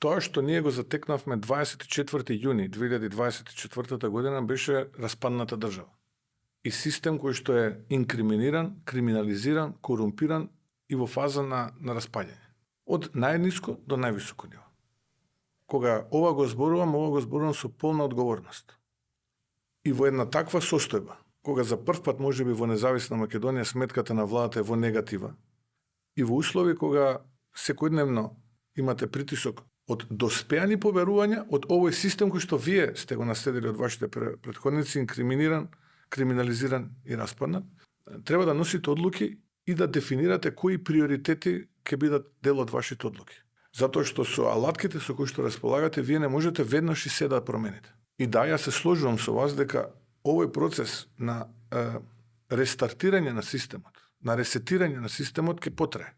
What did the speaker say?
Тоа што ние го затекнавме 24. јуни 2024 година беше распадната држава. И систем кој што е инкриминиран, криминализиран, корумпиран и во фаза на распаѓање. Од најниско до највисоко ниво. Кога ова го зборувам со полна одговорност. И во една таква состојба, кога за прв пат можеби во независна Македонија сметката на владата е во негатива, и во услови кога секојдневно имате притисок од доспеани поверувања од овој систем кој што вие сте го наследили од вашите претходници, инкриминиран, криминализиран и распаднат, треба да носите одлуки и да дефинирате кои приоритети ќе бидат дел од вашите одлуки. Затоа што со алатките со кои што располагате, вие не можете веднаш и се да промените. И да, ја се сложувам со вас дека овој процес на рестартирање на системот, на ресетирање на системот ќе потрае.